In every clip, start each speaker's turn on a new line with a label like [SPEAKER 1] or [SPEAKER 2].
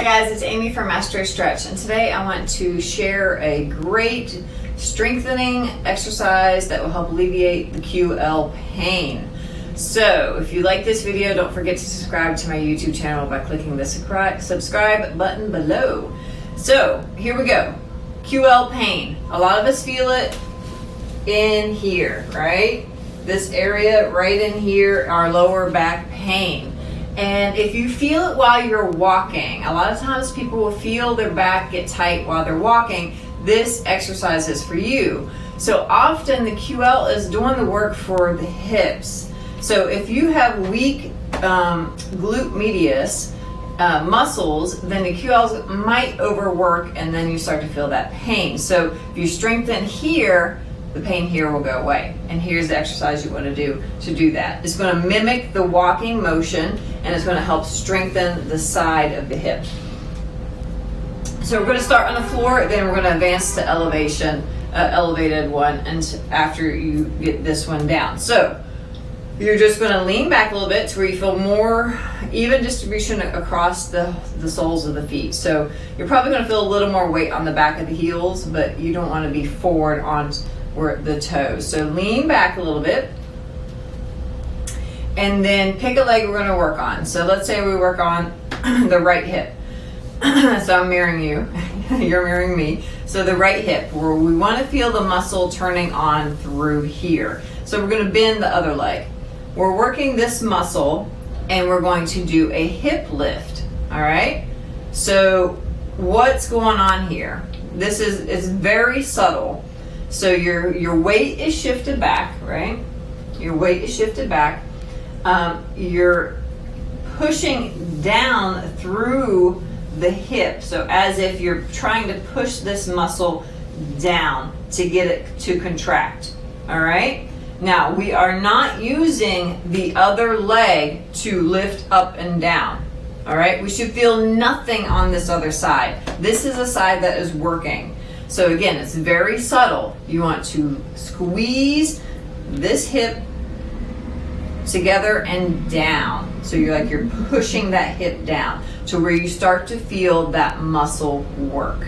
[SPEAKER 1] guys, it's Amy from Mastro Stretch, and today I want to share a great strengthening exercise that will help alleviate the QL pain. So if you like this video, don't forget to subscribe to my YouTube channel by clicking the subscribe button below. So here we go. QL pain. A lot of us feel it in here, right? This area right in here, our lower back pain. And if you feel it while you're walking, a lot of times people will feel their back get tight while they're walking. This exercise is for you. So often the QL is doing the work for the hips. So if you have weak glute medius muscles, then the QLs might overwork and then you start to feel that pain. So if you strengthen here, the pain here will go away. And here's the exercise you want to do that. It's going to mimic the walking motion and it's going to help strengthen the side of the hip. So we're going to start on the floor, then we're going to advance to elevated one, and after you get this one down. So you're just going to lean back a little bit to where you feel more even distribution across the soles of the feet. So you're probably going to feel a little more weight on the back of the heels, but you don't want to be forward on the toes. So lean back a little bit and then pick a leg we're going to work on. So let's say we work on the right hip. So I'm mirroring you, you're mirroring me. So the right hip, where we want to feel the muscle turning on through here. So we're going to bend the other leg. We're working this muscle and we're going to do a hip lift. All right. So what's going on here? This is very subtle. So your weight is shifted back, right? Your weight is shifted back. You're pushing down through the hip. So as if you're trying to push this muscle down to get it to contract. All right. Now we are not using the other leg to lift up and down. All right. We should feel nothing on this other side. This is a side that is working. So again, it's very subtle. You want to squeeze this hip together and down. So you're pushing that hip down to where you start to feel that muscle work.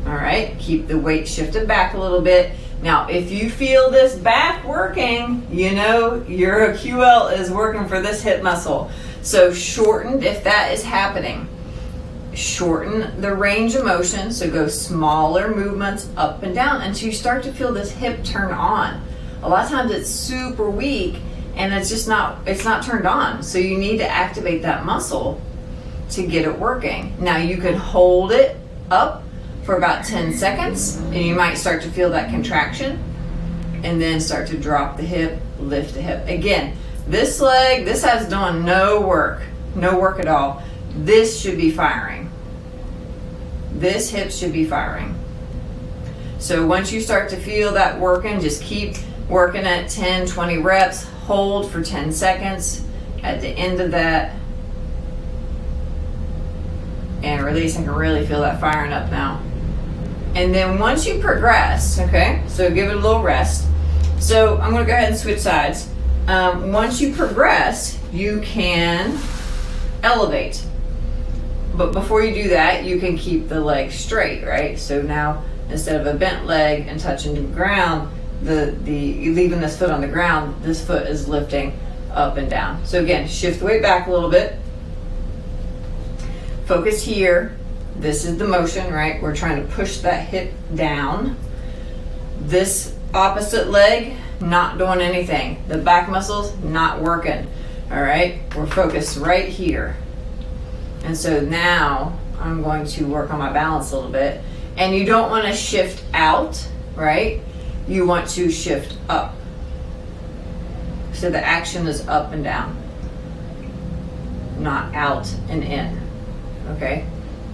[SPEAKER 1] All right, keep the weight shifted back a little bit. Now, if you feel this back working, you know your QL is working for this hip muscle. So shortened, if that is happening, shorten the range of motion. So go smaller movements up and down until you start to feel this hip turn on. A lot of times it's super weak and it's not turned on. So you need to activate that muscle to get it working. Now you can hold it up for about 10 seconds and you might start to feel that contraction and then start to drop the hip, lift the hip. Again, this leg, this has done no work at all. This should be firing. This hip should be firing. So once you start to feel that working, just keep working at 10, 20 reps, hold for 10 seconds. At the end of that, and release. I can really feel that firing up now. And then once you progress, okay, so give it a little rest. So I'm going to go ahead and switch sides. Once you progress, you can elevate. But before you do that, you can keep the leg straight, right? So now instead of a bent leg and touching the ground, leaving this foot on the ground, this foot is lifting up and down. So again, shift the weight back a little bit. Focus here. This is the motion, right? We're trying to push that hip down. This opposite leg, not doing anything. The back muscles, not working. All right, we're focused right here. And so now I'm going to work on my balance a little bit. And you don't want to shift out, right? You want to shift up. So the action is up and down, not out and in. Okay?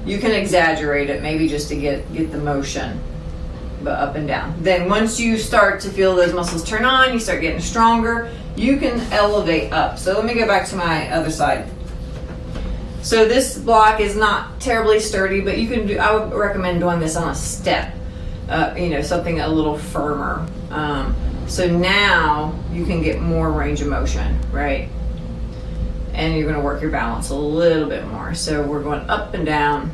[SPEAKER 1] You can exaggerate it maybe just to get the motion, but up and down. Then once you start to feel those muscles turn on, you start getting stronger, you can elevate up. So let me go back to my other side. So this block is not terribly sturdy, but you can do, I would recommend doing this on a step, something a little firmer. So now you can get more range of motion, right? and you're going to work your balance a little bit more. So we're going up and down.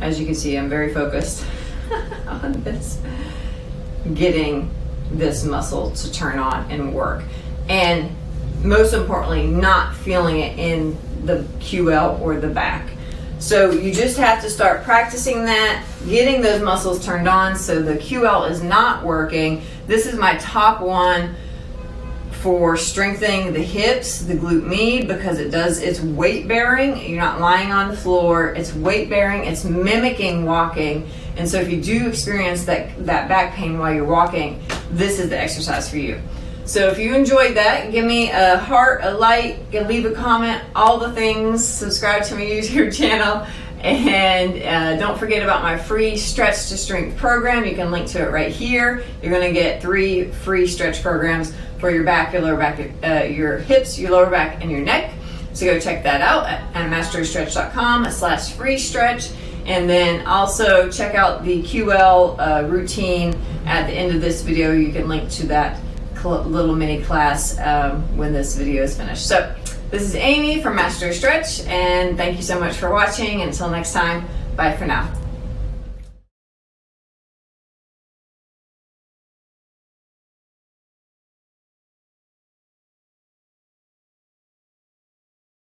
[SPEAKER 1] As you can see, I'm very focused on this, getting this muscle to turn on and work. And most importantly, not feeling it in the QL or the back. So you just have to start practicing that, getting those muscles turned on. So the QL is not working. This is my top one for strengthening the hips, the glute med, because it's weight bearing. You're not lying on the floor. It's weight bearing. It's mimicking walking. And so if you do experience that back pain while you're walking, this is the exercise for you. So if you enjoyed that, give me a heart, a like, leave a comment, all the things, subscribe to my YouTube channel, and don't forget about my free Stretch to Strength program. You can link to it right here. You're going to get 3 free stretch programs for your back, your lower back, your hips, your lower back, and your neck. So go check that out at MastroStretch.com/free stretch. And then also check out the QL routine at the end of this video. You can link to that little mini class when this video is finished. So this is Amy from Mastro Stretch, and thank you so much for watching. Until next time, bye for now.